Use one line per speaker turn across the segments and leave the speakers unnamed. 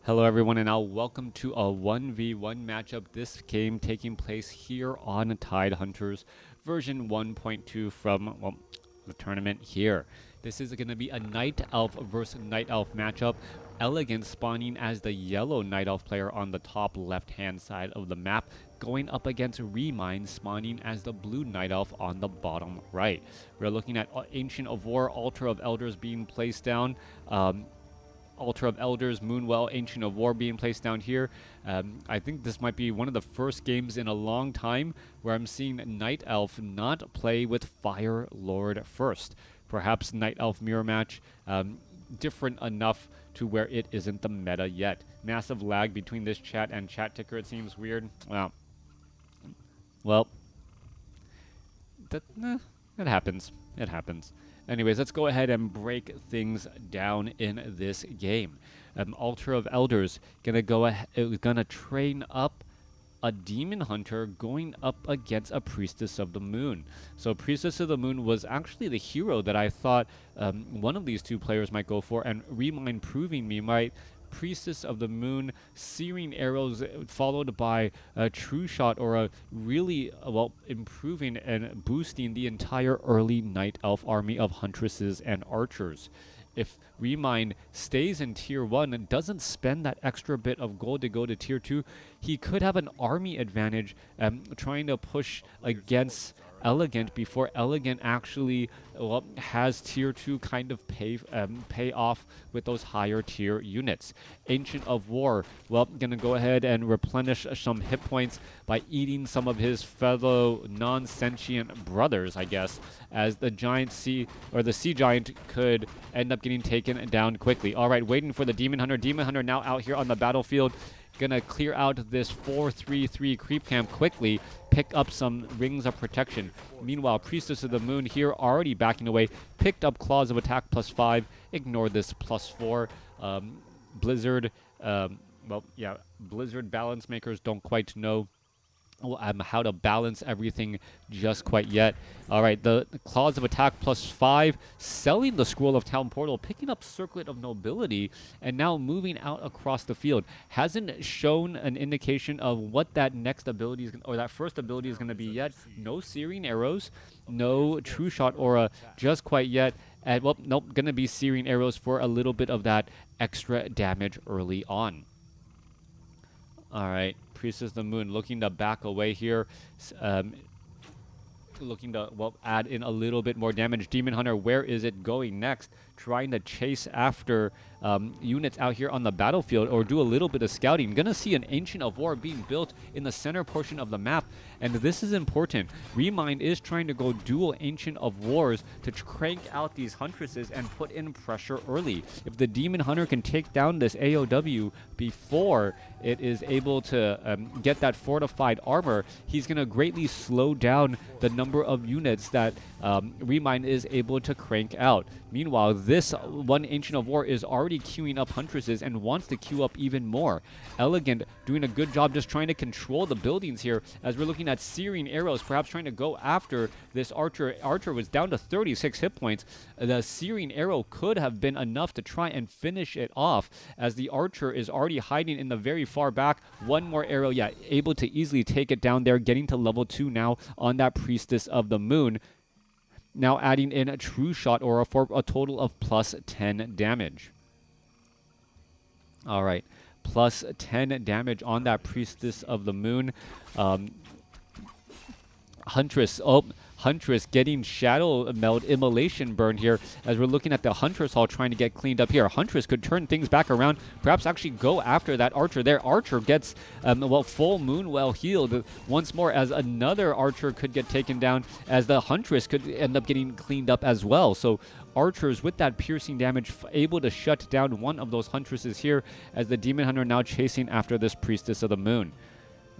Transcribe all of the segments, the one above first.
Hello everyone, and now welcome to a 1v1 matchup. This game taking place here on Tide Hunters version 1.2 from, well, the tournament here. This is going to be a Night Elf versus Night Elf matchup. EleGaNt spawning as the yellow Night Elf player on the top left-hand side of the map, going up against ReMinD spawning as the blue Night Elf on the bottom right. We're looking at Ancient of War, Altar of Elders being placed down. Altar of Elders, Moonwell, Ancient of War being placed down here. I think this might be one of the first games in a long time where I'm seeing Night Elf not play with Fire Lord first. Perhaps Night Elf mirror match, different enough to where it isn't the meta yet. Massive lag between this chat and chat ticker, it seems weird. Well, that it happens. It happens. Anyways, let's go ahead and break things down in this game. Altar of Elders gonna train up a Demon Hunter going up against a Priestess of the Moon. So Priestess of the Moon was actually the hero that I thought one of these two players might go for, and ReMinD proving me right. Priestess of the Moon, searing arrows followed by a true shot, or a really improving and boosting the entire early Night Elf army of Huntresses and Archers. If ReMinD stays in tier 1 and doesn't spend that extra bit of gold to go to tier 2, he could have an army advantage trying to push against EleGaNt before EleGaNt actually has tier 2 kind of pay off with those higher tier units. Ancient of War, gonna go ahead and replenish some hit points by eating some of his fellow non-sentient brothers, I guess, as the giant sea giant could end up getting taken down quickly. All right, waiting for the Demon Hunter. Demon Hunter now out here on the battlefield. Gonna clear out this 4-3-3 creep camp quickly, pick up some rings of protection. Meanwhile, Priestess of the Moon here already backing away, picked up Claws of Attack +5, ignore this +4. Blizzard, Blizzard balance makers don't quite know how to balance everything just quite yet. All right, the Claws of Attack +5, selling the Scroll of Town Portal, picking up Circlet of Nobility, and now moving out across the field. Hasn't shown an indication of what that next ability is, or that first ability is going to be yet. No Searing Arrows, no True Shot Aura just quite yet. And, going to be Searing Arrows for a little bit of that extra damage early on. All right, Priestess of the Moon looking to back away here, looking to add in a little bit more damage. Demon Hunter, where is it going next? Trying to chase after units out here on the battlefield, or do a little bit of scouting. Gonna see an Ancient of War being built in the center portion of the map, and this is important. ReMinD is trying to go dual Ancient of Wars to crank out these Huntresses and put in pressure early. If the Demon Hunter can take down this AOW before it is able to get that fortified armor, he's gonna greatly slow down the number of units that ReMinD is able to crank out. Meanwhile, this one Ancient of War is already queuing up Huntresses and wants to queue up even more. EleGaNt doing a good job just trying to control the buildings here, as we're looking at Searing Arrows, perhaps trying to go after this Archer. Archer was down to 36 hit points. The Searing Arrow could have been enough to try and finish it off, as the Archer is already hiding in the very far back. One more arrow, able to easily take it down there, getting to level 2 now on that Priestess of the Moon. Now adding in a True Shot Aura for a total of +10 damage. All right, +10 damage on that Priestess of the Moon. Huntress getting Shadow Meld Immolation Burn here, as we're looking at the Huntress Hall trying to get cleaned up here. Huntress could turn things back around, perhaps actually go after that Archer there. Archer gets, full Moonwell healed once more, as another Archer could get taken down, as the Huntress could end up getting cleaned up as well. So Archers with that piercing damage able to shut down one of those Huntresses here, as the Demon Hunter now chasing after this Priestess of the Moon.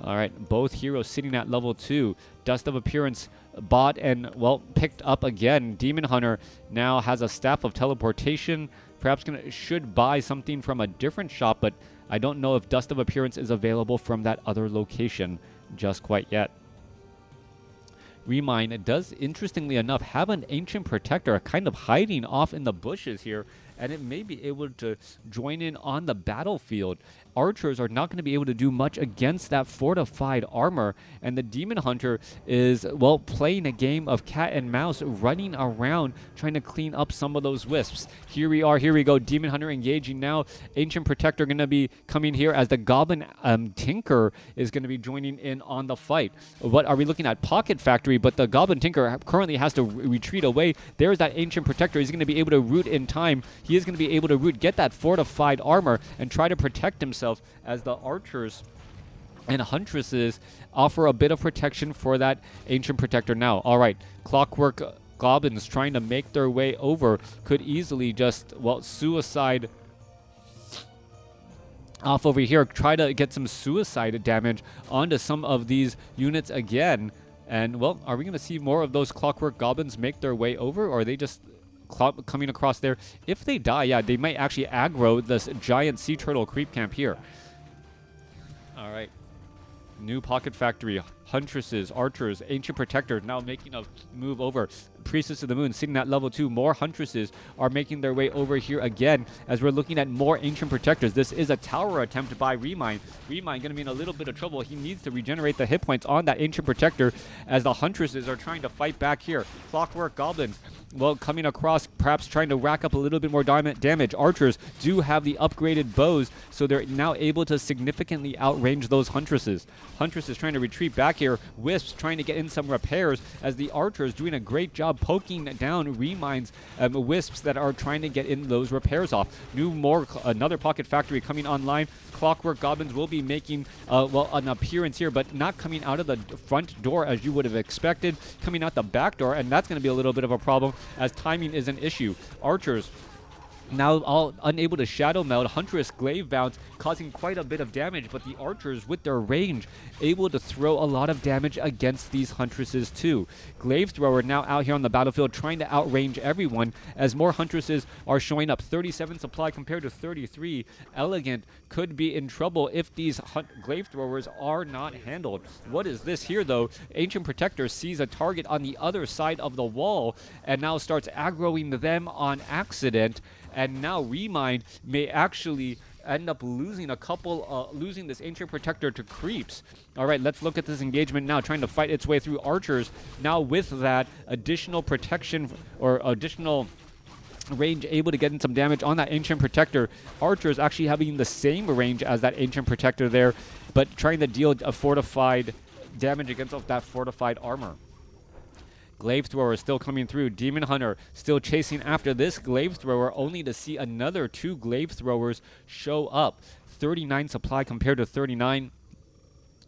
All right, both heroes sitting at level 2. Dust of Appearance bought and, picked up again. Demon Hunter now has a Staff of Teleportation. Perhaps should buy something from a different shop, but I don't know if Dust of Appearance is available from that other location just quite yet. ReMinD does, interestingly enough, have an Ancient Protector kind of hiding off in the bushes here, and it may be able to join in on the battlefield. Archers are not going to be able to do much against that fortified armor, and the Demon Hunter is, well, playing a game of cat and mouse, running around trying to clean up some of those wisps. Here we go. Demon Hunter engaging now. Ancient Protector going to be coming here as the Goblin Tinker is going to be joining in on the fight. What are we looking at? Pocket Factory, but the Goblin Tinker currently has to retreat away. There's that Ancient Protector. He's going to be able to root in time. He is going to be able to root, get that fortified armor, and try to protect himself as the archers and huntresses offer a bit of protection for that Ancient Protector now. All right, Clockwork Goblins trying to make their way over could easily just, well, suicide off over here, try to get some suicide damage onto some of these units again. And, well, are we going to see more of those Clockwork Goblins make their way over, or are they just coming across there? If they die, yeah, they might actually aggro this giant sea turtle creep camp here. All right. New Pocket Factory, Huntresses, Archers, Ancient Protector now making a move over. Priestess of the Moon sitting at level 2. More Huntresses are making their way over here again as we're looking at more Ancient Protectors. This is a tower attempt by ReMinD. ReMinD going to be in a little bit of trouble. He needs to regenerate the hit points on that Ancient Protector as the Huntresses are trying to fight back here. Clockwork Goblins, well, coming across, perhaps trying to rack up a little bit more damage. Archers do have the upgraded bows, so they're now able to significantly outrange those Huntresses. Huntresses trying to retreat back here. Wisps trying to get in some repairs as the Archers doing a great job poking down ReMinD's Wisps that are trying to get in those repairs off. Another Pocket Factory coming online. Clockwork Goblins will be making, well, an appearance here, but not coming out of the front door as you would have expected, coming out the back door, and that's going to be a little bit of a problem as timing is an issue. Archers now all unable to shadow meld. Huntress glaive bounce causing quite a bit of damage, but the archers with their range able to throw a lot of damage against these huntresses too. Glaive thrower now out here on the battlefield trying to outrange everyone as more huntresses are showing up. 37 supply compared to 33. EleGaNt could be in trouble if these glaive throwers are not handled. What is this here though? Ancient Protector sees a target on the other side of the wall and now starts aggroing them on accident. And now ReMinD may actually end up losing losing this Ancient Protector to creeps. All right, let's look at this engagement now, trying to fight its way through archers. Now with that additional protection or additional range, able to get in some damage on that Ancient Protector. Archers actually having the same range as that Ancient Protector there, but trying to deal a fortified damage against that fortified armor. Glaive Thrower still coming through. Demon Hunter still chasing after this Glaive Thrower, only to see another 2 Glaive Throwers show up. 39 supply compared to 39.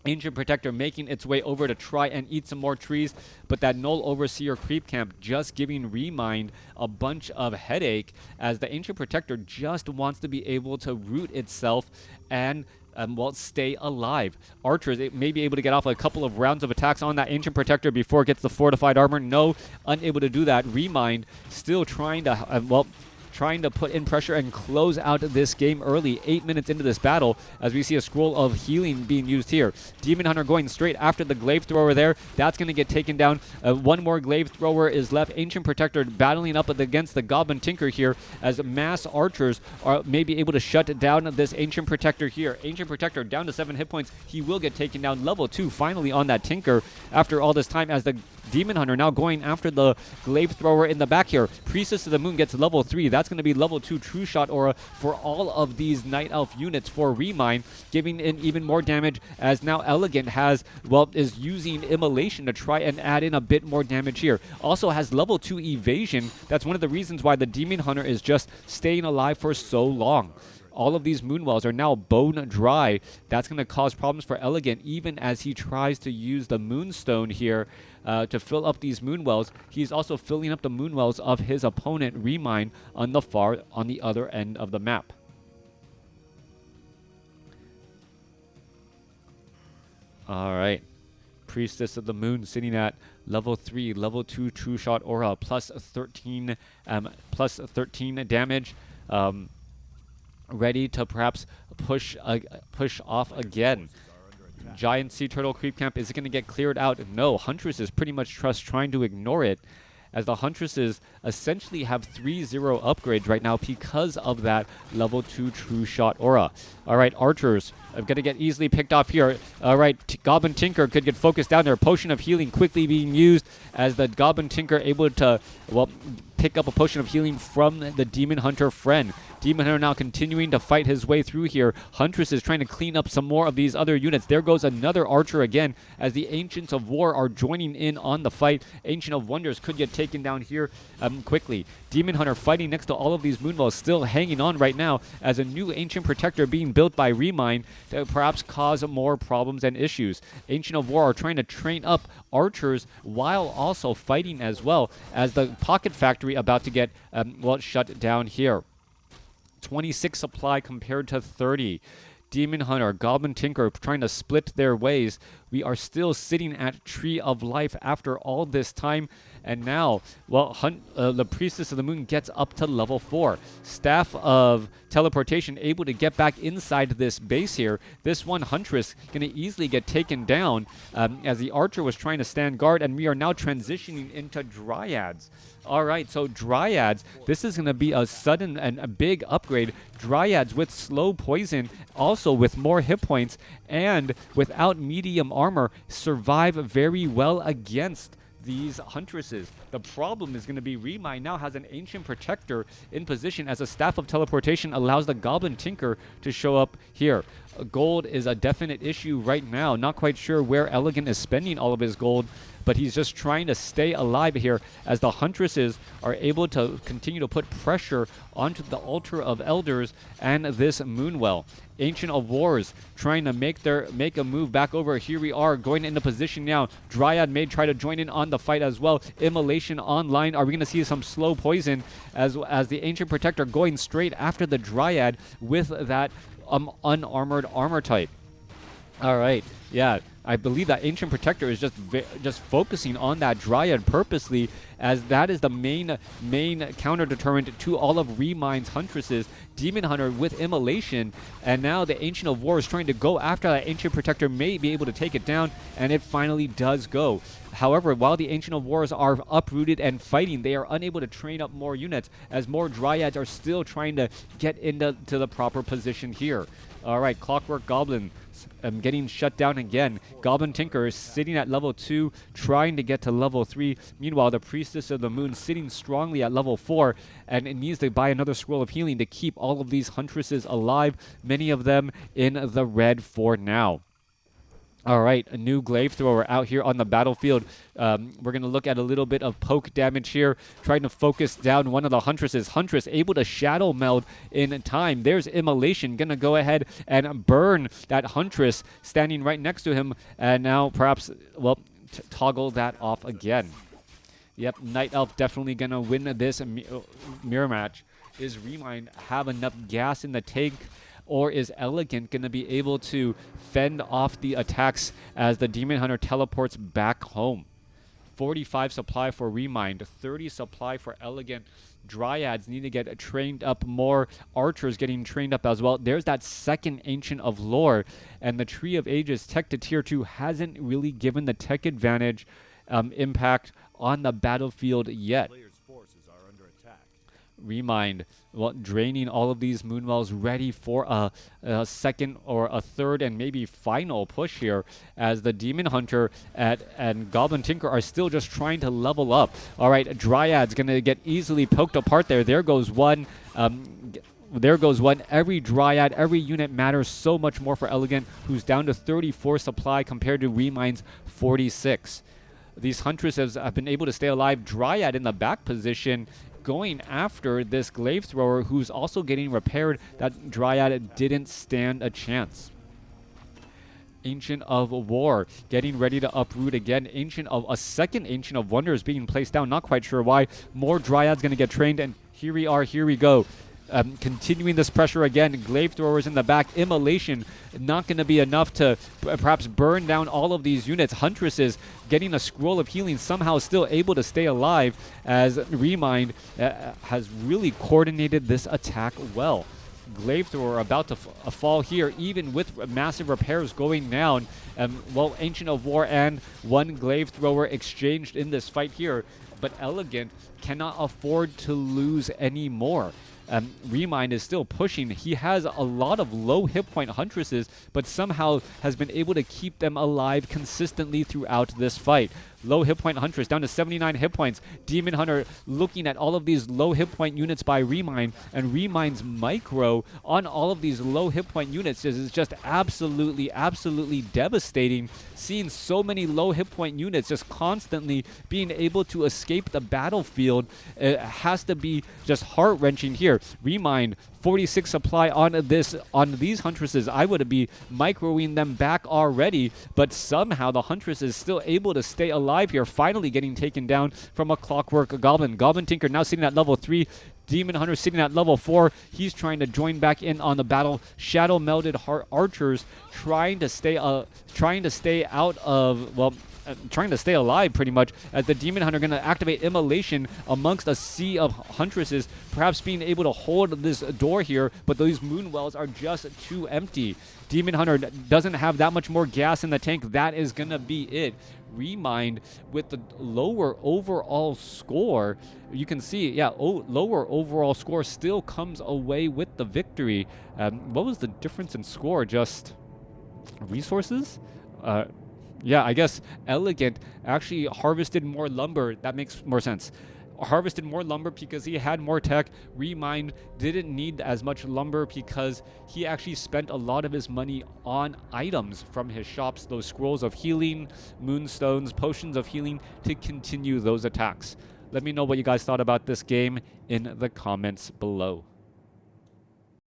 Ancient Protector making its way over to try and eat some more trees, but that Null Overseer creep camp just giving ReMinD a bunch of headache as the Ancient Protector just wants to be able to root itself and well, stay alive. Archers, it may be able to get off a couple of rounds of attacks on that Ancient Protector before it gets the fortified armor. No, unable to do that. ReMinD still trying to, well, trying to put in pressure and close out this game early, 8 minutes into this battle, as we see a scroll of healing being used here. Demon Hunter going straight after the Glaive Thrower there. That's going to get taken down. One more Glaive Thrower is left. Ancient Protector battling up against the Goblin Tinker here, as mass archers are maybe able to shut down this Ancient Protector here. Ancient Protector down to 7 hit points. He will get taken down. Level 2 finally on that Tinker after all this time, as the Demon Hunter now going after the Glaive Thrower in the back here. Priestess of the Moon gets level 3. That's going to be level 2 True Shot Aura for all of these Night Elf units for ReMinD, giving in even more damage, as now EleGaNt has, well, is using Immolation to try and add in a bit more damage here. Also has level 2 Evasion. That's one of the reasons why the Demon Hunter is just staying alive for so long. All of these Moonwells are now bone dry. That's going to cause problems for EleGaNt, even as he tries to use the Moonstone here to fill up these Moonwells. He's also filling up the Moonwells of his opponent, ReMinD, on the other end of the map. All right. Priestess of the Moon sitting at level 3, level 2 True Shot Aura, plus 13 damage. Ready to perhaps push off again. Giant Sea Turtle Creep Camp, is it going to get cleared out? No. Huntress is pretty much trying to ignore it, as the Huntresses essentially have 3-0 upgrades right now because of that level 2 True Shot aura. All right, archers are going to get easily picked off here. All right, Goblin Tinker could get focused down there. Potion of Healing quickly being used as the Goblin Tinker able to, well, pick up a potion of healing from the Demon Hunter friend. Demon Hunter now continuing to fight his way through here. Huntress is trying to clean up some more of these other units. There goes another archer again as the Ancients of War are joining in on the fight. Ancient of Wonders could get taken down here quickly. Demon Hunter fighting next to all of these Moonwells, still hanging on right now as a new Ancient Protector being built by ReMinD to perhaps cause more problems and issues. Ancient of War are trying to train up archers while also fighting as well as the Pocket Factory about to get well, shut down here. 26 supply compared to 30. Demon Hunter, Goblin Tinker trying to split their ways. We are still sitting at Tree of Life after all this time. And now, well, the Priestess of the Moon gets up to level 4. Staff of Teleportation able to get back inside this base here. This one Huntress going to easily get taken down as the Archer was trying to stand guard. And we are now transitioning into Dryads. All right, so Dryads, this is going to be a sudden and a big upgrade. Dryads with slow poison, also with more hit points, and without medium armor, survive very well against these Huntresses. The problem is going to be ReMinD now has an Ancient Protector in position as a Staff of Teleportation allows the Goblin Tinker to show up here. Gold is a definite issue right now. Not quite sure where EleGaNt is spending all of his gold, but he's just trying to stay alive here as the Huntresses are able to continue to put pressure onto the Altar of Elders and this Moonwell. Ancient of Wars trying to make a move back over. Here we are going into position now. Dryad may try to join in on the fight as well. Immolation online. Are we going to see some slow poison as the Ancient Protector going straight after the Dryad with that unarmored armor type? All right, yeah, I believe that Ancient Protector is just focusing on that Dryad purposely, as that is the main counter deterrent to all of ReMinD's Huntresses. Demon Hunter with Immolation, and now the Ancient of War is trying to go after that Ancient Protector, may be able to take it down, and it finally does go. However, while the Ancient of Wars are uprooted and fighting, they are unable to train up more units, as more Dryads are still trying to get into the proper position here. All right, Clockwork Goblin getting shut down again. Goblin Tinker is sitting at level 2, trying to get to level 3. Meanwhile, the Priestess of the Moon sitting strongly at level 4, and it needs to buy another Scroll of Healing to keep all of these Huntresses alive, many of them in the red for now. All right, a new Glaive Thrower out here on the battlefield. We're going to look at a little bit of poke damage here, trying to focus down one of the Huntresses. Huntress able to shadow meld in time. There's Immolation, going to go ahead and burn that Huntress standing right next to him, and now perhaps, well, toggle that off again. Yep, Night Elf definitely going to win this mirror match. Is ReMinD have enough gas in the tank, or is EleGaNt going to be able to fend off the attacks as the Demon Hunter teleports back home? 45 supply for ReMinD, 30 supply for EleGaNt. Dryads need to get trained up more. Archers getting trained up as well. There's that second Ancient of Lore, and the Tree of Ages tech to tier 2 hasn't really given the tech advantage impact on the battlefield yet. ReMinD, well, draining all of these Moonwells, ready for a second or a third and maybe final push here, as the Demon Hunter and Goblin Tinker are still just trying to level up. All right, Dryad's going to get easily poked apart there. There goes one. There goes one. Every Dryad, every unit matters so much more for EleGaNt, who's down to 34 supply compared to ReMinD's 46. These Huntresses have been able to stay alive. Dryad in the back position, going after this Glaive Thrower, who's also getting repaired. That Dryad didn't stand a chance. Ancient of War getting ready to uproot again. A second Ancient of Wonders being placed down. Not quite sure why. More Dryads going to get trained, and here we are. Here we go. Continuing this pressure again. Glaive Throwers in the back. Immolation not going to be enough to perhaps burn down all of these units. Huntresses getting a Scroll of Healing, somehow still able to stay alive, as ReMinD has really coordinated this attack well. Glaive Thrower about to fall here, even with massive repairs going down. Well, Ancient of War and one Glaive Thrower exchanged in this fight here. but EleGaNt cannot afford to lose anymore. ReMinD is still pushing. He has a lot of low hit point Huntresses, but somehow has been able to keep them alive consistently throughout this fight. Low hit point Huntress down to 79 hit points. Demon Hunter looking at all of these low hit point units by ReMinD, and ReMind's micro on all of these low hit point units is just absolutely devastating. Seeing so many low hit point units just constantly being able to escape the battlefield, it has to be just heart-wrenching here. ReMinD 46 supply on these Huntresses. I would be microing them back already, but somehow the Huntress is still able to stay alive here, finally getting taken down from a Clockwork Goblin. Goblin Tinker now sitting at level 3. Demon Hunter sitting at level 4. He's trying to join back in on the battle. Shadow Melded Archers trying to stay out of, well, trying to stay alive pretty much, as the Demon Hunter going to activate Immolation amongst a sea of Huntresses, perhaps being able to hold this door here, but those Moon Wells are just too empty. Demon Hunter doesn't have that much more gas in the tank. That is going to be it. ReMinD with the lower overall score, you can see, yeah, lower overall score still comes away with the victory. What was the difference in score? Just resources? Yeah, I guess EleGaNt actually harvested more lumber. That makes more sense. Harvested more lumber because he had more tech. ReMinD didn't need as much lumber because he actually spent a lot of his money on items from his shops, those scrolls of healing, moonstones, potions of healing, to continue those attacks. Let me know what you guys thought about this game in the comments below.